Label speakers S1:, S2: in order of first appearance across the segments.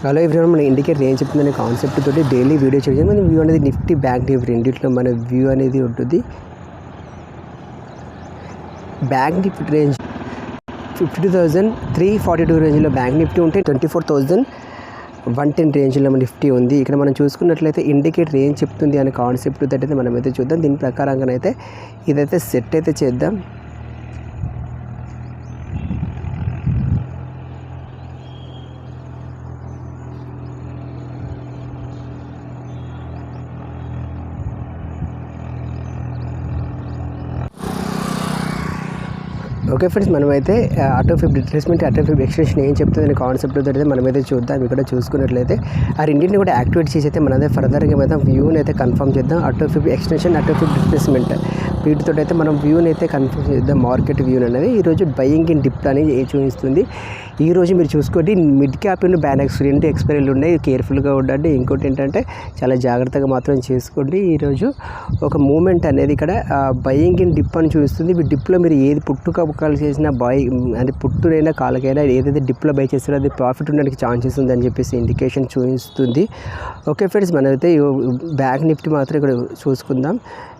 S1: Hello everyone, మన indicator ఏం చెప్తుందనే concept తోటి డైలీ వీడియో చేయడం. మన వ్యూ అనేది నిఫ్టీ బ్యాంక్ నిఫ్టీ రెండిట్లో మన వ్యూ అనేది ఉంటుంది. బ్యాంక్ నిఫ్టీ రేంజ్ 52,342 రేంజ్లో బ్యాంక్ నిఫ్టీ ఉంటే 24,110 రేంజ్లో మన నిఫ్టీ ఉంది. ఇక్కడ మనం చూసుకున్నట్లయితే ఇండికేటర్ ఏం చెప్తుంది అనే కాన్సెప్ట్ తోటి అయితే మనమైతే చూద్దాం. దీని ప్రకారంగానైతే ఇదైతే సెట్ అయితే చేద్దాం. ఓకే ఫ్రెండ్స్, మనమైతే ఆటో ఫిప్ రిట్రేస్మెంట్ ఆటో ఫిప్ ఎక్స్టెన్షన్ ఏం చెప్తుంది అనే కాన్సెప్ట్ అయితే మనమైతే చూద్దాం. ఇక్కడ చూసుకున్నట్లయితే ఆ రెండింటిని కూడా యాక్టివేట్ చేసి అయితే మనదే ఫర్దర్గా అయితే వ్యూని అయితే కన్ఫర్మ్ చేద్దాం. ఆటో ఫిప్ ఎక్స్టెన్షన్ ఆటో ఫిప్ రిట్రేస్మెంట్ వీటితో అయితే మనం వ్యూని అయితే కన్ఫర్మ్ చేద్దాం. మార్కెట్ వ్యూ అనేది ఈరోజు బయింగ్ ఇన్ డిప్ అనేది చూపిస్తుంది. ఈరోజు మీరు చూసుకోండి, మిడ్ క్యాప్ అండ్ బ్యానక్స్ రెండు ఎక్స్పైరీలు ఉన్నాయి. కేర్ఫుల్గా ఉండండి. ఇంకోటి ఏంటంటే చాలా జాగ్రత్తగా మాత్రం చేసుకోండి. ఈరోజు ఒక మూమెంట్ అనేది ఇక్కడ బయింగ్ ఇన్ డిప్ అని చూపిస్తుంది. ఈ డిప్లో మీరు ఏది పుట్టుకలు చేసినా అది పుట్టునైనా కాలకైనా ఏదైతే డిప్లో బై చేస్తారో అది ప్రాఫిట్ ఉండడానికి ఛాన్సెస్ ఉందని చెప్పేసి ఇండికేషన్ చూపిస్తుంది. ఓకే ఫ్రెండ్స్, మనమైతే బ్యాంక్ నిఫ్టీ మాత్రం ఇక్కడ చూసుకుందాం.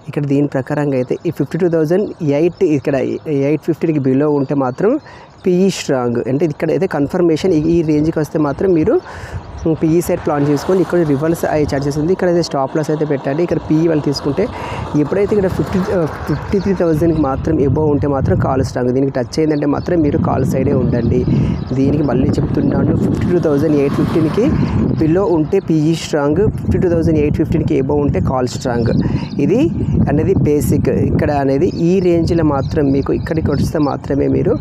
S1: ఇక్కడ దీని ప్రకారంగా అయితే ఈ 52,008 ఇక్కడ 850కి బిలో ఉంటే మాత్రం పిఈ స్ట్రాంగ్, అంటే ఇక్కడ అయితే కన్ఫర్మేషన్ ఈ రేంజ్కి వస్తే మాత్రం మీరు పిఈ సైడ్ ప్లాన్ చేసుకొని ఇక్కడ రివర్స్ అయ్యే ఛాన్సెస్ ఉంది. ఇక్కడ అయితే స్టాప్ లాస్ అయితే పెట్టండి. ఇక్కడ పిఈ వాళ్ళు తీసుకుంటే ఎప్పుడైతే ఇక్కడ 53,000కి మాత్రం ఎబోవ్ ఉంటే మాత్రం కాల్ స్ట్రాంగ్. దీనికి టచ్ అయిందంటే మాత్రం మీరు కాల్ సైడే ఉండండి. దీనికి మళ్ళీ చెప్తున్నాను, 52,815కి బిలో ఉంటే పిఈ స్ట్రాంగ్, 52,815కి ఎబోవ్ ఉంటే కాల్ స్ట్రాంగ్. ఇది అనేది బేసిక్. ఇక్కడ అనేది ఈ రేంజ్లో మాత్రం మీకు ఇక్కడికి వస్తే మాత్రమే మీరు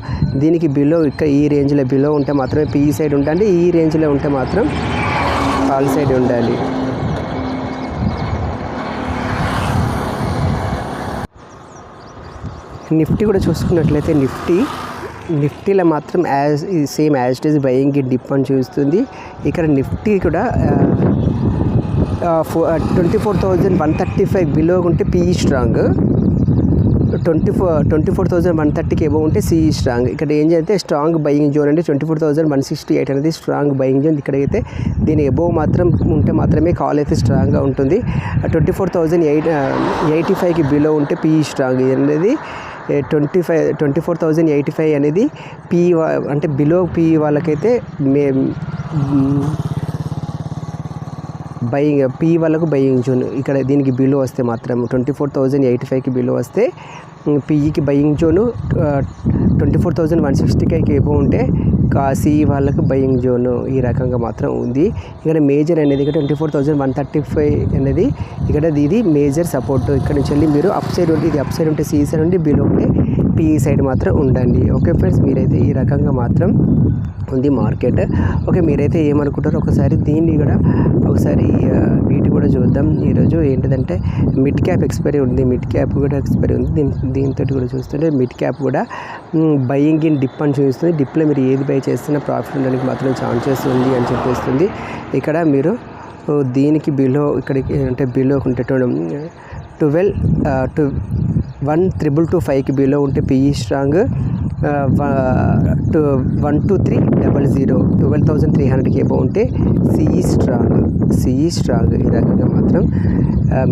S1: దీనికి బిలో, ఇక్కడ ఈ రేంజ్లో బిలో ఉంటే మాత్రమే పిఈ సైడ్ ఉండండి. ఈ రేంజ్లో ఉంటే మాత్రం కాల్ సైడ్ ఉండాలి. నిఫ్టీ కూడా చూసుకున్నట్లయితే నిఫ్టీలో మాత్రం same as it is buying dip అని చూస్తుంది. ఇక్కడ నిఫ్టీ కూడా 24,135 బిలో ఉంటే పిఈ స్ట్రాంగ్, 24,130కి ఎబో ఉంటే సిఈ స్ట్రాంగ్. ఇక్కడ ఏం చేస్తే స్ట్రాంగ్ బయింగ్ జోన్ అంటే 24,168 అనేది స్ట్రాంగ్ బయింగ్ జోన్. ఇక్కడైతే దీని ఎబో మాత్రం ఉంటే మాత్రమే కాల్ అయితే స్ట్రాంగ్గా ఉంటుంది. 24,085కి బిలో ఉంటే పిఈ స్ట్రాంగ్. ఇది అనేది 24,085 అనేది పిఈ అంటే బిలో పిఈ వాళ్ళకైతే బయింగ్, పీ వాళ్ళకు బయింగ్ జోన్. ఇక్కడ దీనికి బిలో వస్తే మాత్రం 24,085కి బిలో వస్తే పీఈకి బయింగ్ జోను, 24,160కి ఎబో ఉంటే సిఈ వాళ్ళకు బయింగ్ జోను. ఈ రకంగా మాత్రం ఉంది. ఇక్కడ మేజర్ అనేది ఇక్కడ 24,135 అనేది ఇక్కడ ఇది మేజర్ సపోర్ట్. ఇక్కడ నుంచి వెళ్ళి మీరు అప్ సైడ్ ఉంటే, ఇది అప్ సైడ్ ఉంటే సిఈ సైడ్ ఉండి, బిలో ఉంటే పిఈ సైడ్ మాత్రం ఉండండి. ఓకే ఫ్రెండ్స్, మీరైతే ఈ రకంగా మాత్రం ఉంది మార్కెట్. ఓకే, మీరైతే ఏమనుకుంటారో ఒకసారి దీన్ని కూడా ఒకసారి వీటి కూడా చూద్దాం. ఈరోజు ఏంటిదంటే మిడ్ క్యాప్ ఎక్స్పైరీ ఉంది, మిడ్ క్యాప్ కూడా ఎక్స్పైరీ ఉంది. దీంతో కూడా చూస్తుంటే మిడ్ క్యాప్ కూడా బయింగ్ ఇన్ డిప్ అని చూపిస్తుంది. డిప్లో మీరు ఏది బై చేస్తున్నా ప్రాఫిట్ ఉండడానికి మాత్రం ఛాన్సెస్ ఉంది అని చెప్పేస్తుంది. ఇక్కడ మీరు దీనికి బిలో, ఇక్కడికి అంటే బిలో ఉంటే 12,122,5కి బిలో ఉంటే పిఈ స్ట్రాంగ్, 12300 12,300కి ఎబో ఉంటే సిఈ స్ట్రాంగ్. ఈ రకంగా మాత్రం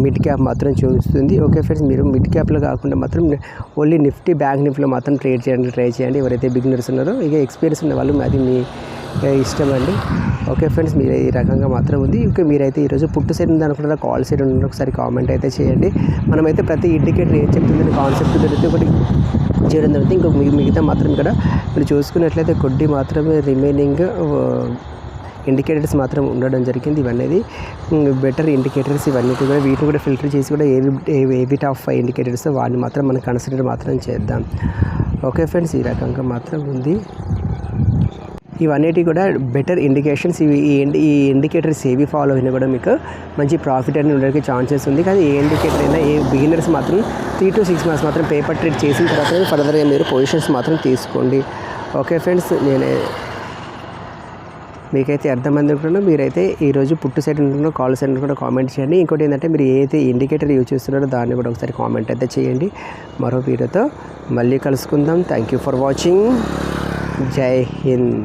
S1: మిడ్ క్యాప్ మాత్రం చూపిస్తుంది. ఓకే ఫ్రెండ్స్, మీరు మిడ్ క్యాప్లో కాకుండా మాత్రం ఓన్లీ నిఫ్టీ బ్యాంక్ నిఫ్టీలో మాత్రం ట్రై చేయండి. ఎవరైతే బిగినర్స్ ఉన్నారో, ఇక ఎక్స్పీరియన్స్ ఉన్న వాళ్ళు అది మీ ఇష్టం అండి. ఓకే ఫ్రెండ్స్, మీరు ఈ రకంగా మాత్రం ఉంది. ఇంకా మీరైతే ఈరోజు పుట్టు సైడ్ ఉంది అనుకుంటారా, కాల్ సైడ్ ఉంది, ఒకసారి కామెంట్ అయితే చేయండి. మనమైతే ప్రతి ఇండికేటర్ ఏం చెప్తుందని కాన్సెప్ట్ దొరికితే ఒకటి చేయడం జరుగుతుంది. ఇంకొక మిగతా మాత్రం ఇక్కడ మీరు చూసుకున్నట్లయితే కొద్ది మాత్రమే రిమైనింగ్ ఇండికేటర్స్ మాత్రం ఉండడం జరిగింది. ఇవన్నీ బెటర్ ఇండికేటర్స్. ఇవన్నీ కూడా వీటిని కూడా ఫిల్టర్ చేసి కూడా ఏవి టాప్ 5 ఇండికేటర్స్ వాటిని మాత్రం మనం కన్సిడర్ మాత్రం చేద్దాం. ఓకే ఫ్రెండ్స్, ఈ రకంగా మాత్రం ఉంది. ఇవన్నీ కూడా బెటర్ ఇండికేషన్స్. ఈ ఇండికేటర్స్ ఏవి ఫాలో అయినా కూడా మీకు మంచి ప్రాఫిట్ అనేది ఉండడానికి ఛాన్సెస్ ఉంది. కానీ ఏ ఇండికేటర్ అయినా, ఏ బిగినర్స్ మాత్రం 3 to 6 months మాత్రం పేపర్ ట్రేడ్ చేసిన తర్వాత ఫర్దర్గా మీరు పొజిషన్స్ మాత్రం తీసుకోండి. ఓకే ఫ్రెండ్స్, మీకైతే అర్థమైంది అనుకుంటున్నాను. మీరైతే ఈరోజు పుట్టు సైడ్ ఉంటున్నారో, కాల్ సైడ్ కూడా కామెంట్ చేయండి. ఇంకోటి ఏంటంటే మీరు ఏదైతే ఇండికేటర్ యూజ్ చేస్తున్నారో దాన్ని కూడా ఒకసారి కామెంట్ అయితే చేయండి. మరో వీడియోతో మళ్ళీ కలుసుకుందాం. Thank you for watching. జై హింద్.